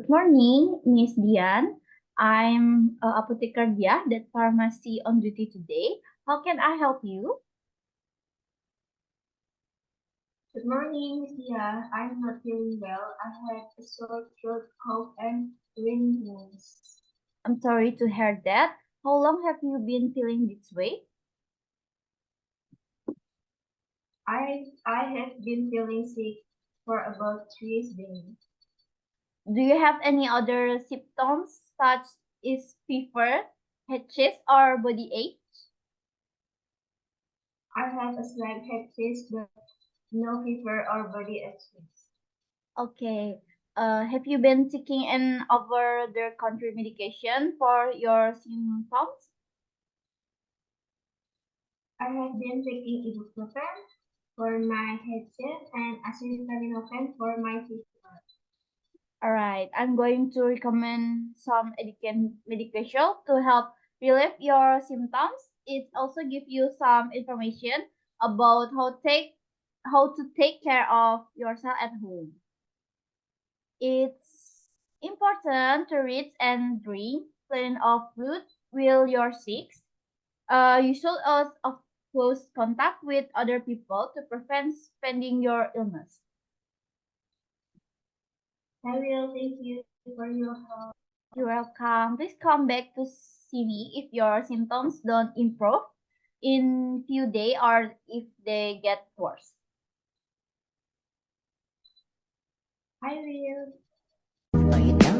Good morning, Miss Dian. I'm Apotheker Dia, that pharmacy on duty today. How can I help you? Good morning, Miss Dia. I'm not feeling well. I have a sore throat, cough, and runny nose. I'm sorry to hear that. How long have you been feeling this way? I have been feeling sick for about 3 days. Do you have any other symptoms such as fever, headache, or body ache? I have a slight headache, but no fever or body aches. Okay. Have you been taking an over-the-counter medication for your symptoms? I have been taking ibuprofen for my headache and acetaminophen for my fever. All right, I'm going to recommend some medication to help relieve your symptoms. It also gives you some information about how to take care of yourself at home. It's important to eat and drink plenty of fluid while you're sick. You should also of close contact with other people to prevent spreading your illness. I will thank you for your help. You're welcome. Please come back to see me if your symptoms don't improve in few days or if they get worse. I will. Are you down?